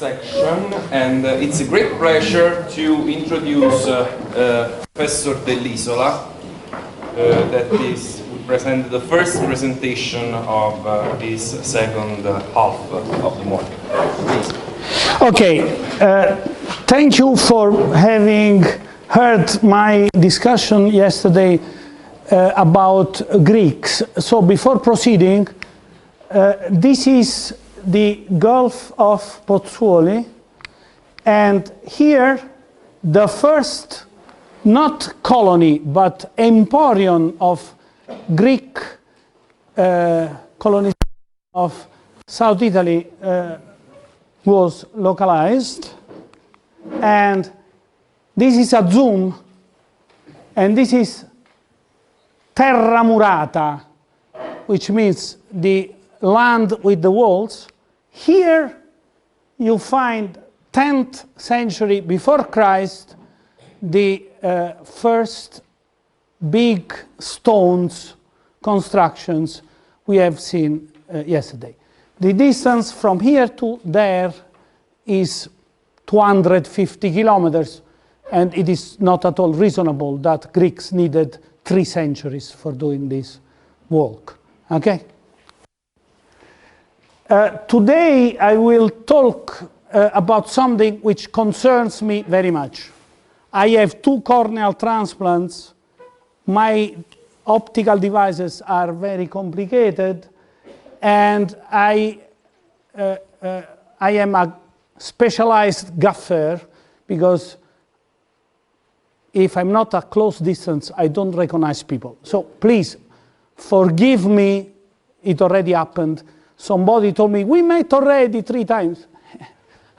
section, and it's a great pleasure to introduce Professor dell'Isola, that is present the first presentation of this second half of the morning. Please. Okay, thank you for having heard my discussion yesterday about Greeks. So before proceeding, this is the Gulf of Pozzuoli, and here the first, not colony, but emporium of Greek colonization of South Italy was localized. And this is a zoom, and this is terra murata, which means the land with the walls. Here you find 10th century before Christ, the first big stones constructions we have seen yesterday. The distance from here to there is 250 kilometers, and it is not at all reasonable that Greeks needed 3 centuries for doing this walk. Okay? Today I will talk about something which concerns me very much. I have 2 corneal transplants. My optical devices are very complicated, and I am a specialized gaffer, because if I'm not at close distance, I don't recognize people. So please forgive me, it already happened. Somebody told me, we met already 3 times.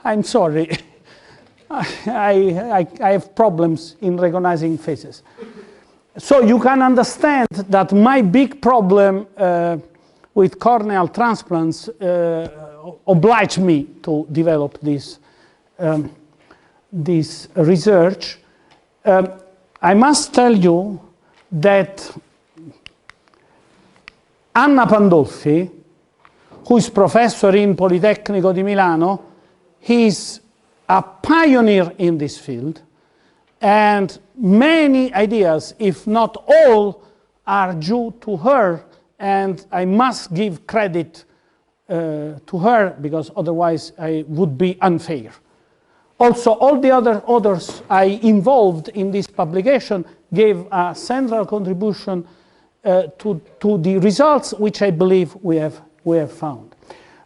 I'm sorry. I have problems in recognizing faces. So you can understand that my big problem with corneal transplants obliged me to develop this, this research. I must tell you that Anna Pandolfi, who is professor in Politecnico di Milano, he is a pioneer in this field, and many ideas, if not all, are due to her, and I must give credit to her, because otherwise I would be unfair. Also, all the other authors I involved in this publication gave a central contribution to the results which I believe we have found.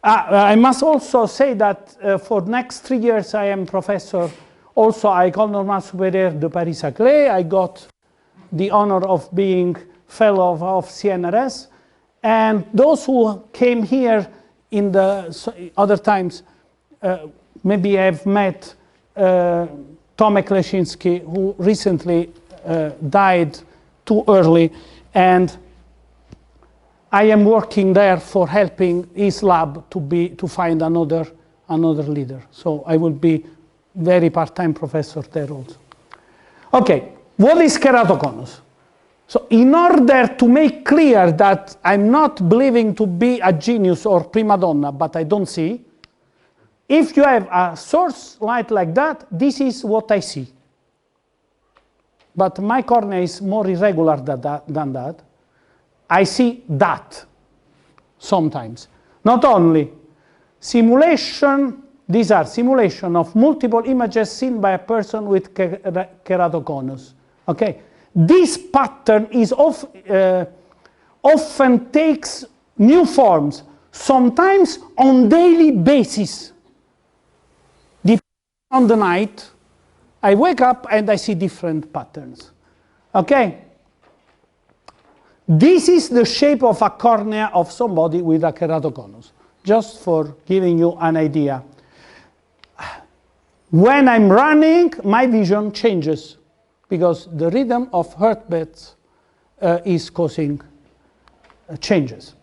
I must also say that for the next 3 years I am professor also à École Normale Supérieure de Paris-Saclay. I got the honor of being fellow of CNRS, and those who came here in the other times maybe have met Tomek Leshinsky, who recently died too early, and I am working there for helping his lab to find another leader. So I will be very part-time professor there also. Okay, what is keratoconus? So in order to make clear that I'm not believing to be a genius or prima donna, but I don't see, if you have a source light like that, this is what I see. But my cornea is more irregular than that. I see that sometimes. Not only simulation, these are simulation of multiple images seen by a person with keratoconus. Okay, this pattern is often takes new forms, sometimes on daily basis. Depending on the night, I wake up and I see different patterns. Okay. This is the shape of a cornea of somebody with a keratoconus, just for giving you an idea. When I'm running, my vision changes, because the rhythm of heartbeats is causing changes.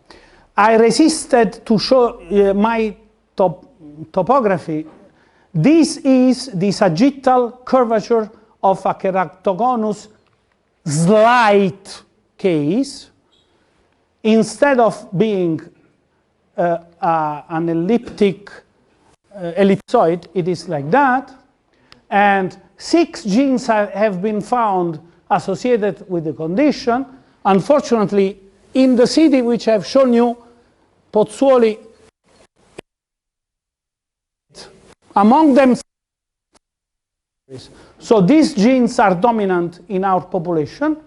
I resisted to show my topography. This is the sagittal curvature of a keratoconus slight case. Instead of being an elliptic ellipsoid, it is like that. And 6 genes have been found associated with the condition. Unfortunately, in the city which I've shown you, Pozzuoli, among them, so these genes are dominant in our population,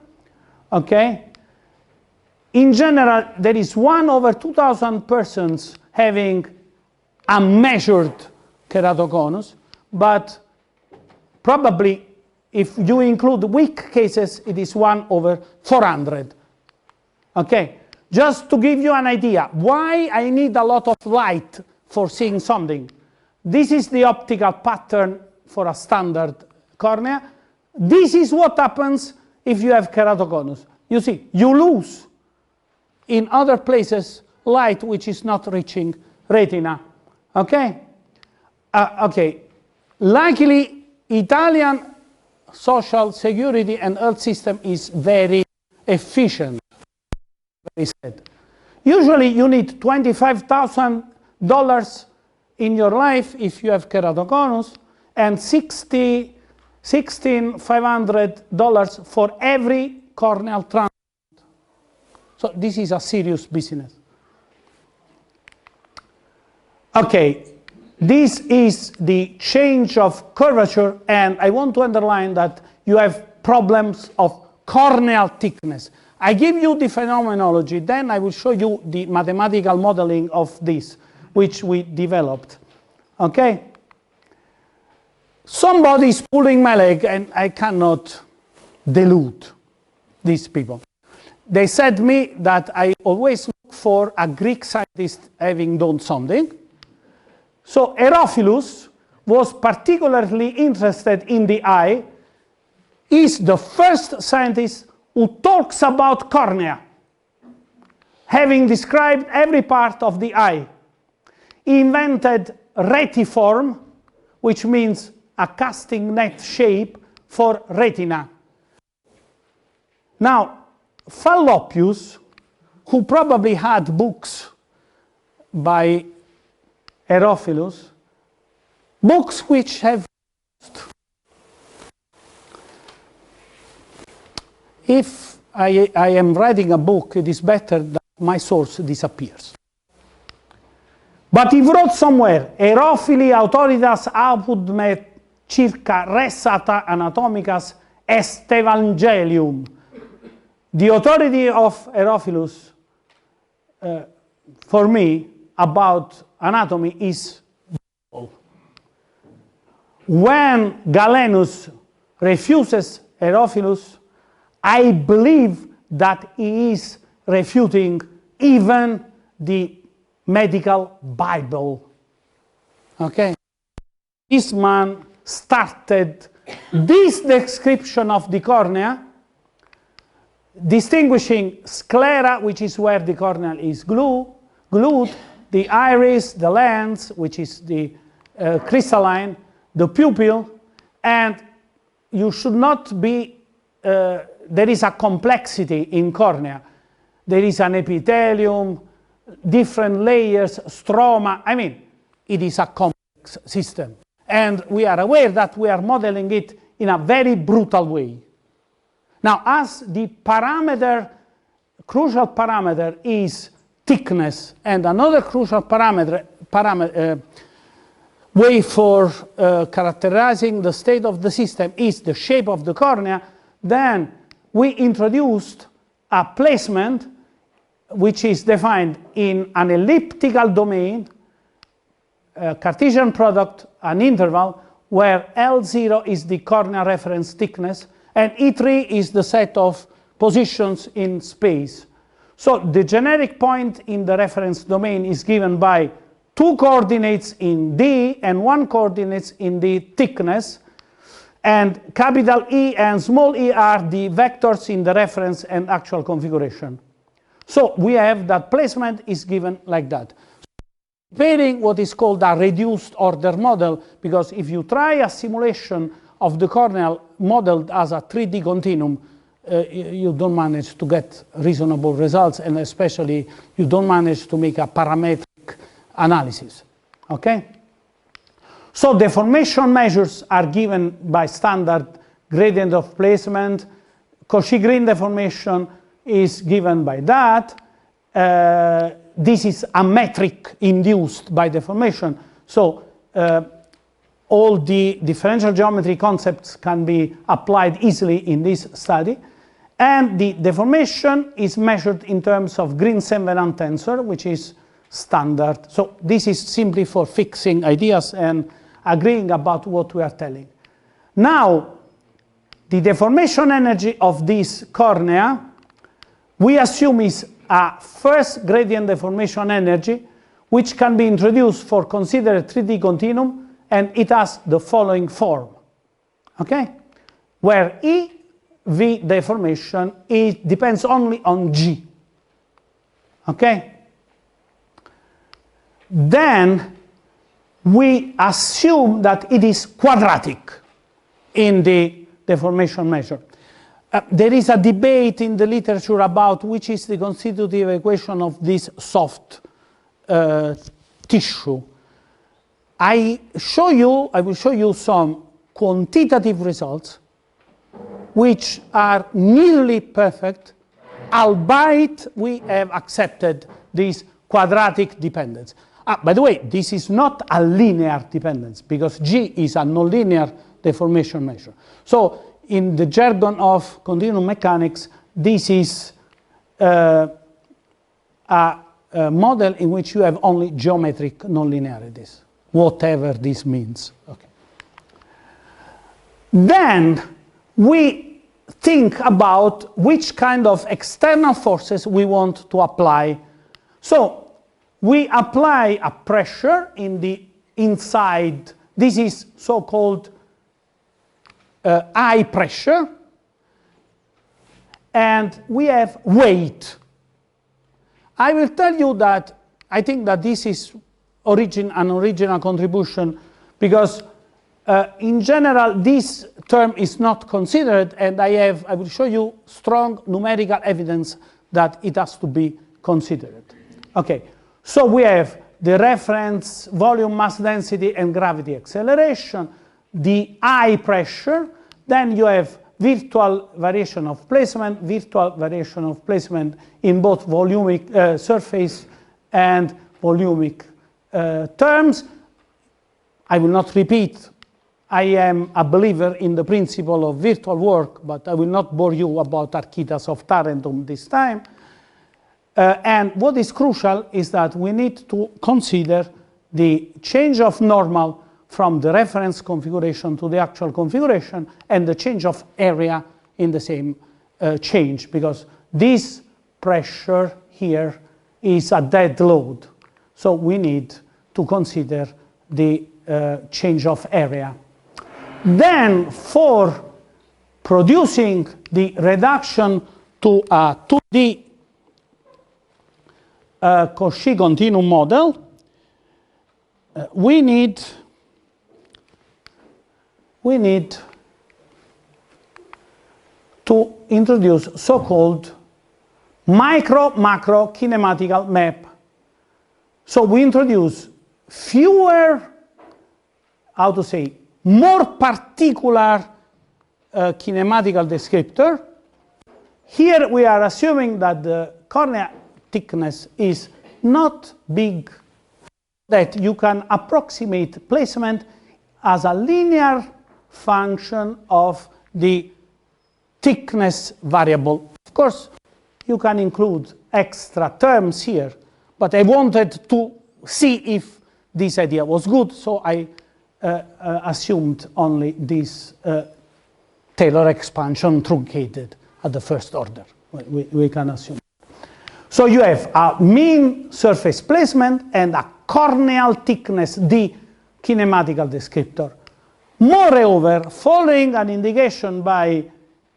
okay? In general, there is 1 over 2,000 persons having unmeasured keratoconus, but probably if you include weak cases, it is 1 over 400. Okay, just to give you an idea, why I need a lot of light for seeing something. This is the optical pattern for a standard cornea. This is what happens if you have keratoconus. You see, you lose in other places light which is not reaching retina. Okay? Okay. Luckily, Italian social security and health system is very efficient. Very sad. Usually you need $25,000 in your life if you have keratoconus, and $16,500 for every corneal transplant. So this is a serious business. Okay, this is the change of curvature, and I want to underline that you have problems of corneal thickness. I give you the phenomenology, then I will show you the mathematical modeling of this, which we developed. Okay? Somebody is pulling my leg, and I cannot delude these people. They said me that I always look for a Greek scientist having done something. So Herophilus was particularly interested in the eye. He's the first scientist who talks about cornea, having described every part of the eye. He invented retiform, which means a casting net shape for retina. Now, Fallopius, who probably had books by Herophilus, books which have, if I am writing a book, it is better that my source disappears. But he wrote somewhere, Herophili authoritas apud me circa res anatomicas est evangelium. The authority of Herophilus, for me, about anatomy is Bible. When Galenus refuses Herophilus, I believe that he is refuting even the medical Bible. Okay? This man started this description of the cornea, distinguishing sclera, which is where the cornea is glued, the iris, the lens, which is the crystalline, the pupil, and you should not be, there is a complexity in cornea. There is an epithelium, different layers, stroma. I mean, it is a complex system. And we are aware that we are modeling it in a very brutal way. Now, as the parameter, crucial parameter is thickness, and another crucial way for characterizing the state of the system is the shape of the cornea, then we introduced a placement which is defined in an elliptical domain, Cartesian product, an interval, where L0 is the cornea reference thickness, and E3 is the set of positions in space. So the generic point in the reference domain is given by 2 coordinates in D and 1 coordinates in the thickness, and capital E and small e are the vectors in the reference and actual configuration. So we have that placement is given like that. Preparing what is called a reduced order model, because if you try a simulation of the corneal modeled as a 3D continuum, you don't manage to get reasonable results, and especially you don't manage to make a parametric analysis. Okay? So deformation measures are given by standard gradient of placement. Cauchy-Green deformation is given by that. This is a metric induced by deformation. So all the differential geometry concepts can be applied easily in this study. And the deformation is measured in terms of Green-Saint-Venant tensor, which is standard. So this is simply for fixing ideas and agreeing about what we are telling. Now, the deformation energy of this cornea, we assume is a first gradient deformation energy, which can be introduced for considered 3D continuum, and it has the following form, okay? Where EV deformation depends only on G, okay? Then we assume that it is quadratic in the deformation measure. There is a debate in the literature about which is the constitutive equation of this soft tissue. I will show you some quantitative results which are nearly perfect, albeit we have accepted this quadratic dependence. By the way, this is not a linear dependence because G is a nonlinear deformation measure. So in the jargon of continuum mechanics, this is a model in which you have only geometric nonlinearities, whatever this means. Okay. Then we think about which kind of external forces we want to apply. So we apply a pressure in the inside. This is so-called high pressure. And we have weight. I will tell you that I think that this is an original contribution because in general this term is not considered, and I will show you strong numerical evidence that it has to be considered. Okay, so we have the reference volume, mass density, and gravity acceleration, the high pressure, then you have virtual variation of placement, virtual variation of placement in both volumic surface and volumic terms. I will not repeat. I am a believer in the principle of virtual work, but I will not bore you about Archytas of Tarentum this time. And what is crucial is that we need to consider the change of normal from the reference configuration to the actual configuration and the change of area in the same change, because this pressure here is a dead load. So we need to consider the change of area. Then for producing the reduction to a 2D Cauchy continuum model, we need to introduce so-called micro-macro kinematical map. So we introduce fewer, more particular kinematical descriptor. Here we are assuming that the cornea thickness is not big, that you can approximate placement as a linear function of the thickness variable. Of course, you can include extra terms here, but I wanted to see if this idea was good, so I assumed only this Taylor expansion truncated at the first order. We can assume. So you have a mean surface placement and a corneal thickness, the kinematical descriptor. Moreover, following an indication by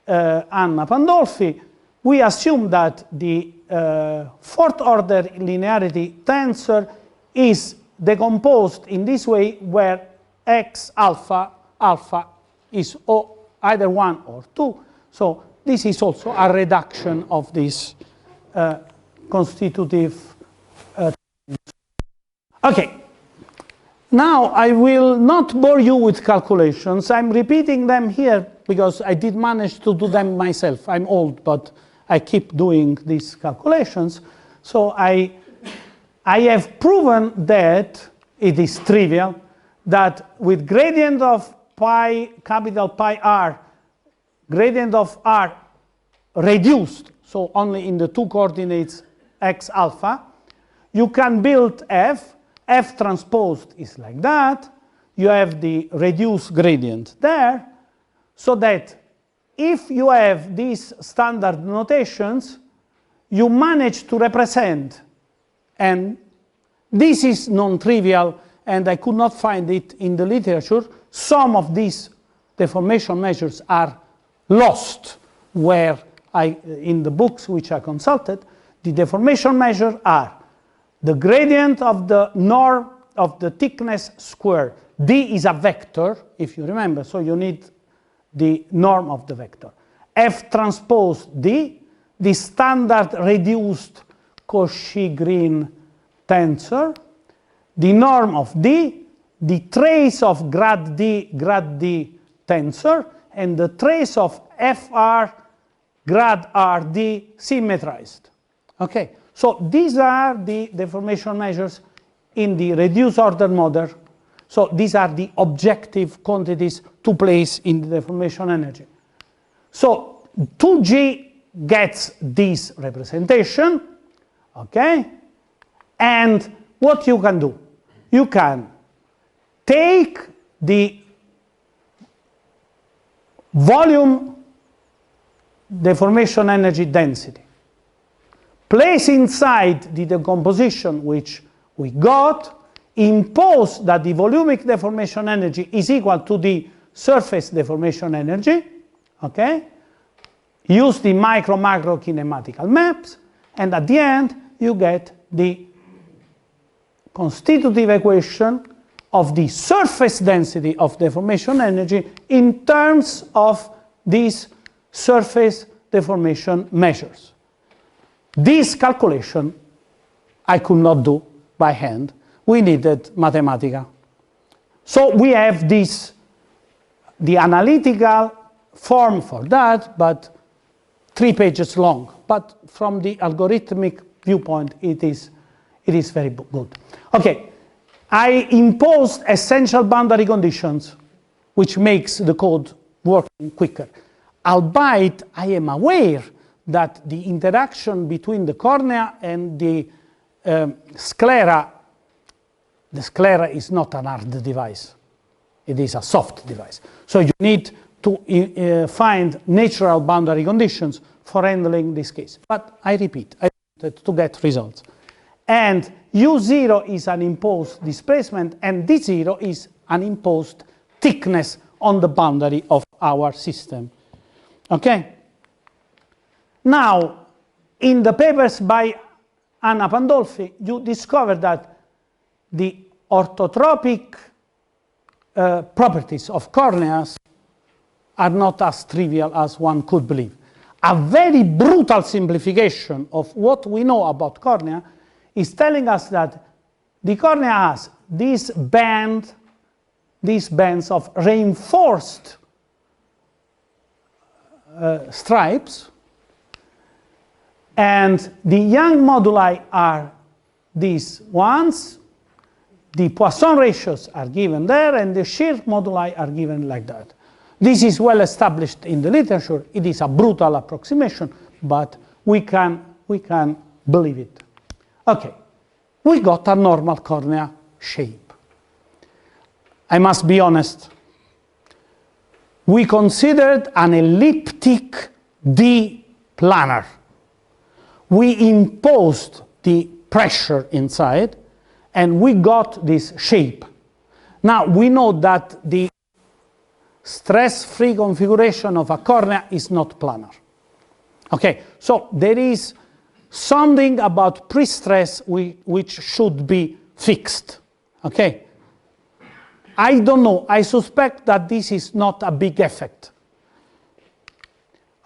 Anna Pandolfi, we assume that the fourth order linearity tensor is decomposed in this way, where x alpha is either 1 or 2. So this is also a reduction of this constitutive. Okay. Now, I will not bore you with calculations. I'm repeating them here because I did manage to do them myself. I'm old, but I keep doing these calculations. So I have proven that it is trivial, that with gradient of pi, capital Pi r, gradient of r reduced, so only in the two coordinates x alpha, you can build f. F transposed is like that. You have the reduced gradient there, so that if you have these standard notations, you manage to represent, and this is non-trivial, and I could not find it in the literature. Some of these deformation measures are lost, where in the books which I consulted, the deformation measures are the gradient of the norm of the thickness square. D is a vector, if you remember, so you need the norm of the vector. F transpose D, the standard reduced Cauchy-Green tensor, the norm of D, the trace of grad D tensor, and the trace of FR grad RD symmetrized. Okay, so these are the deformation measures in the reduced order model. So these are the objective quantities to place in the deformation energy. So 2G gets this representation, okay? And what you can do? You can take the volume deformation energy density, place inside the decomposition which we got, impose that the volumic deformation energy is equal to the surface deformation energy, okay? Use the micro-macro kinematical maps, and at the end you get the constitutive equation of the surface density of deformation energy in terms of these surface deformation measures. This calculation I could not do by hand. We needed Mathematica. So we have this, the analytical form for that, but 3 pages long. But from the algorithmic viewpoint, it is very good. Okay, I imposed essential boundary conditions, which makes the code working quicker. Albeit, I am aware that the interaction between the cornea and the sclera is not an hard device. It is a soft device. So you need to find natural boundary conditions for handling this case. But I repeat, I wanted to get results. And U0 is an imposed displacement, and D0 is an imposed thickness on the boundary of our system. Okay? Now, in the papers by Anna Pandolfi, you discover that the orthotropic properties of corneas are not as trivial as one could believe. A very brutal simplification of what we know about cornea is telling us that the cornea has these bands of reinforced stripes, and the young moduli are these ones. The Poisson ratios are given there, and the shear moduli are given like that. This is well established in the literature. It is a brutal approximation, but we can believe it. Okay, we got a normal cornea shape. I must be honest. We considered an elliptic D planar. We imposed the pressure inside, and we got this shape. Now, we know that the stress-free configuration of a cornea is not planar. Okay, so there is something about pre-stress which should be fixed. Okay, I don't know. I suspect that this is not a big effect.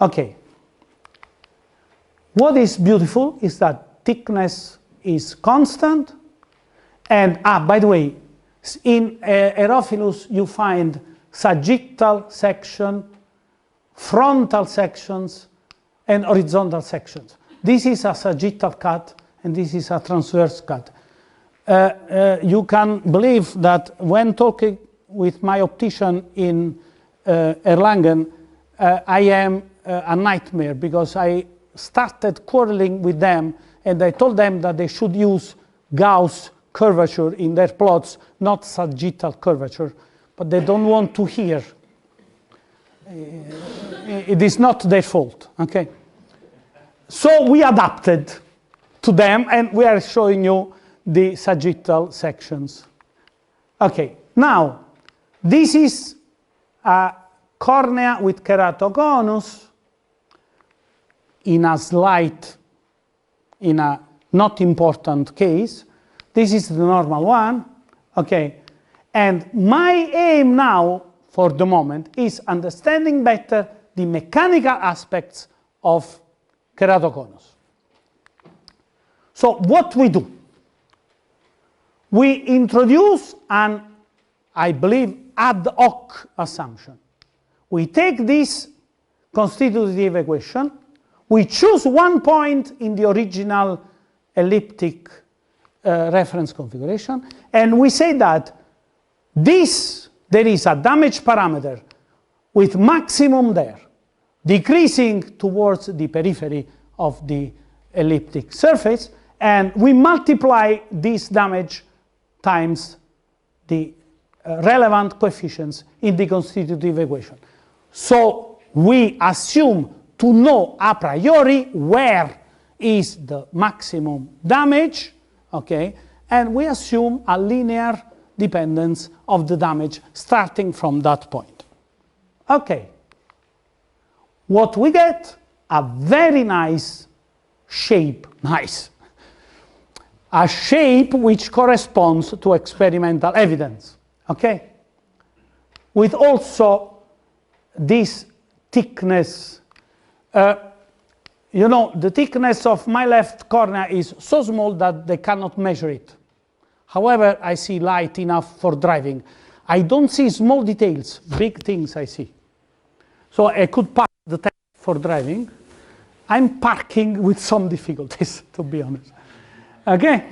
Okay. What is beautiful is that thickness is constant. And, by the way, In Aerophilus, you find sagittal section, frontal sections, and horizontal sections. This is a sagittal cut, and this is a transverse cut. You can believe that when talking with my optician in Erlangen, I am a nightmare, because I started quarreling with them, and I told them that they should use Gauss curvature in their plots, not sagittal curvature, but they don't want to hear. It is not their fault, okay? So we adapted to them, and we are showing you the sagittal sections. Okay, now, this is a cornea with keratoconus in a slight, in a not important case. This is the normal one, okay? And my aim now, for the moment, is understanding better the mechanical aspects of keratoconus. So what we do? We introduce an, I believe, ad hoc assumption. We take this constitutive equation, we choose one point in the original elliptic reference configuration, and we say that there is a damage parameter with maximum there, decreasing towards the periphery of the elliptic surface, and we multiply this damage times the relevant coefficients in the constitutive equation. So we assume to know a priori where is the maximum damage, okay, and we assume a linear dependence of the damage starting from that point. Okay. What we get? A very nice shape. Nice. A shape which corresponds to experimental evidence. Okay? With also this thickness. You know, the thickness of my left cornea is so small that they cannot measure it. However, I see light enough for driving. I don't see small details, big things I see. So I could pass the test for driving. I'm parking with some difficulties, to be honest. Okay?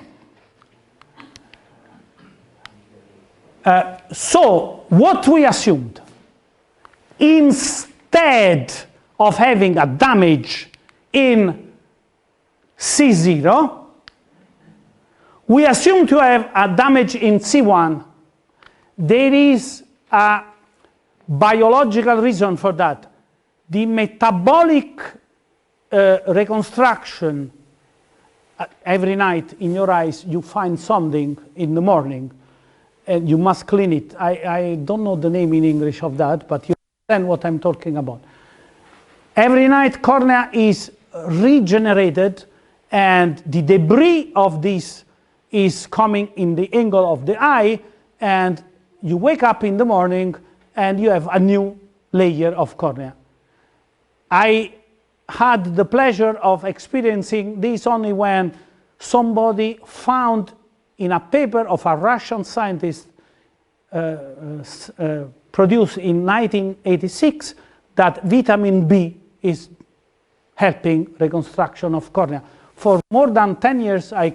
So what we assumed, instead of having a damage in C0, we assume to have a damage in C1. There is a biological reason for that. The metabolic reconstruction, every night in your eyes you find something in the morning and you must clean it. I don't know the name in English of that, but you understand what I'm talking about. Every night cornea is regenerated and the debris of this is coming in the angle of the eye, and you wake up in the morning and you have a new layer of cornea. I had the pleasure of experiencing this only when somebody found in a paper of a Russian scientist produced in 1986 that vitamin B is helping reconstruction of cornea. For more than 10 years I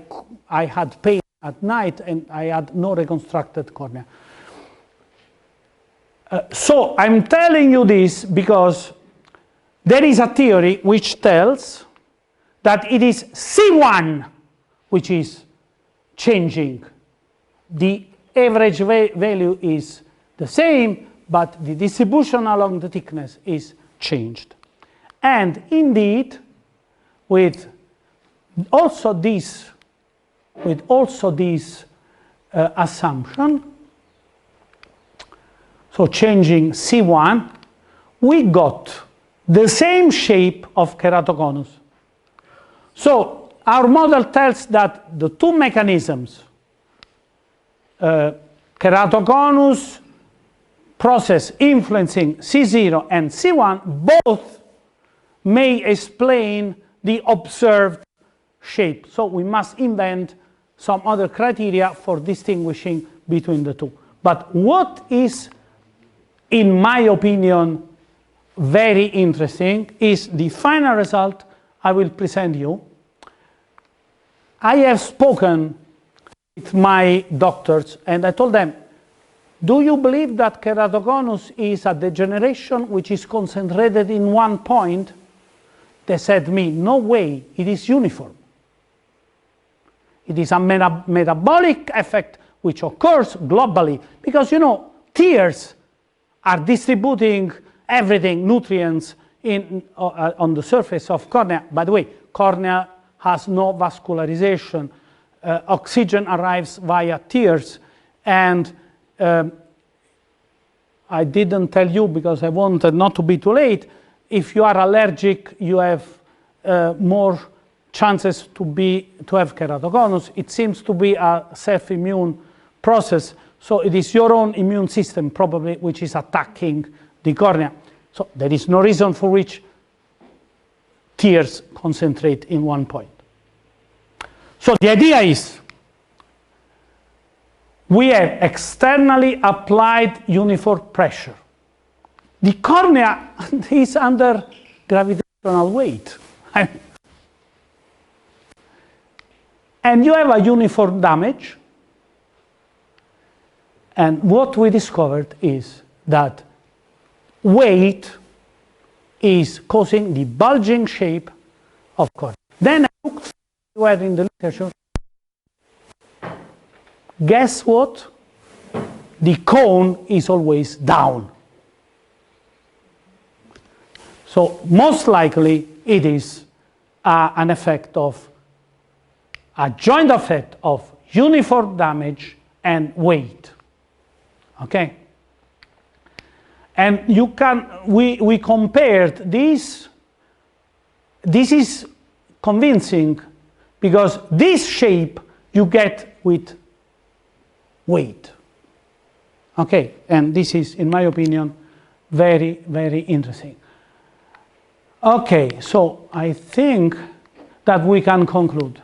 had pain at night and I had no reconstructed cornea. So I'm telling you this because there is a theory which tells that it is C1 which is changing. The average value is the same, but the distribution along the thickness is changed. And indeed, with also this assumption, so changing C1, we got the same shape of keratoconus. So our model tells that the two mechanisms, keratoconus process influencing C0 and C1, both may explain the observed shape. So we must invent some other criteria for distinguishing between the two. But what is, in my opinion, very interesting is the final result I will present you. I have spoken with my doctors and I told them, do you believe that keratoconus is a degeneration which is concentrated in one point? They said to me, no way, it is uniform. It is a metabolic effect which occurs globally because, you know, tears are distributing everything, nutrients, on the surface of cornea. By the way, cornea has no vascularization. Oxygen arrives via tears. And I didn't tell you because I wanted not to be too late. If you are allergic, you have more chances to have keratoconus. It seems to be a self-immune process. So it is your own immune system probably which is attacking the cornea. So there is no reason for which tears concentrate in one point. So the idea is we have externally applied uniform pressure. The cornea is under gravitational weight. And you have a uniform damage. And what we discovered is that weight is causing the bulging shape of cornea. Then I looked where in the literature. Guess what? The cone is always down. So most likely it is an effect of a joint effect of uniform damage and weight. Okay? And you can, we compared this. This is convincing because this shape you get with weight. Okay? And this is, in my opinion, very, very interesting. Okay, so I think that we can conclude.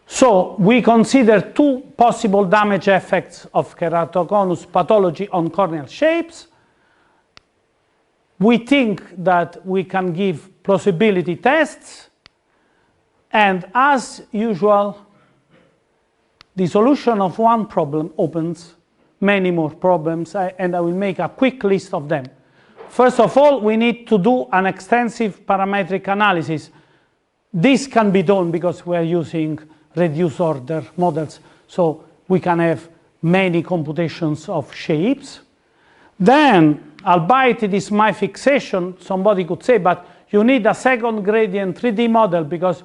So we consider two possible damage effects of keratoconus pathology on corneal shapes. We think that we can give plausibility tests. And as usual, the solution of one problem opens many more problems, and I will make a quick list of them. First of all, we need to do an extensive parametric analysis. This can be done because we are using reduced order models, so we can have many computations of shapes. Then, albeit it is my fixation, somebody could say, but you need a second gradient 3D model because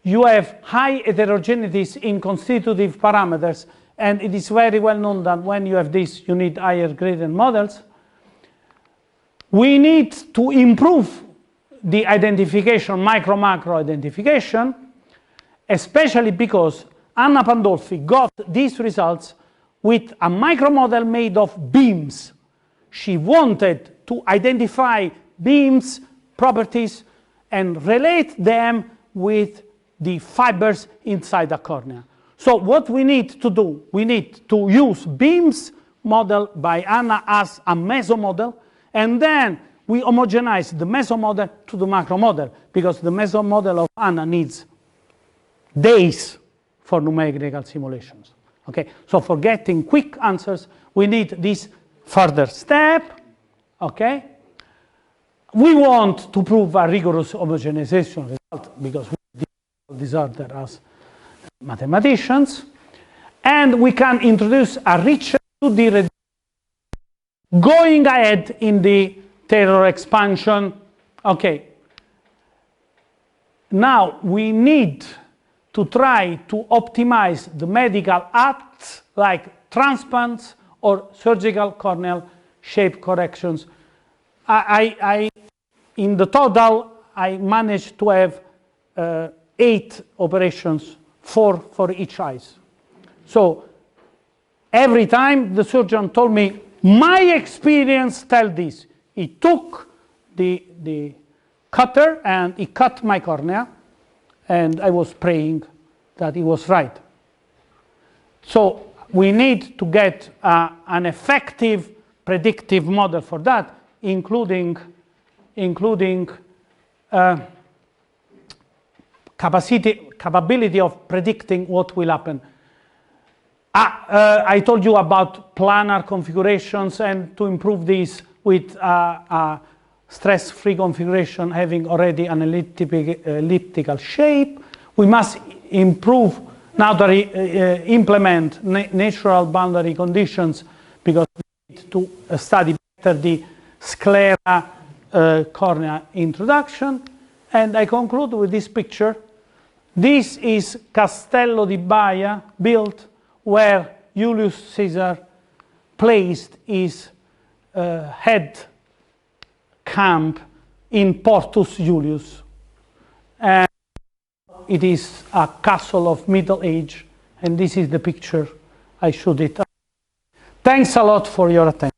you have high heterogeneities in constitutive parameters, and it is very well known that when you have this, you need higher gradient models. We need to improve the identification, micro-macro identification, especially because Anna Pandolfi got these results with a micromodel made of beams. She wanted to identify beams, properties, and relate them with the fibers inside the cornea. So what we need to do, we need to use beams model by Anna as a mesomodel, and then we homogenize the mesomodel to the macromodel because the mesomodel of Anna needs days for numerical simulations. Okay, so for getting quick answers, we need this further step. Okay, we want to prove a rigorous homogenization result because we deal disorder as mathematicians, and we can introduce a richer 2D reduction. Going ahead in the Taylor expansion, okay. Now we need to try to optimize the medical acts like transplants or surgical corneal shape corrections. In the total, I managed to have 8 operations, 4 for each eye. So every time the surgeon told me, my experience tells this. He took the cutter and he cut my cornea, and I was praying that he was right. So we need to get an effective predictive model for that, including capability of predicting what will happen. I told you about planar configurations, and to improve this with stress-free configuration having already an elliptical shape, we must improve now that implement natural boundary conditions, because we need to study better the sclera cornea introduction. And I conclude with this picture. This is Castello di Baia, built where Julius Caesar placed his head camp in Portus Julius. And it is a castle of Middle Age, and this is the picture I showed it. Thanks a lot for your attention.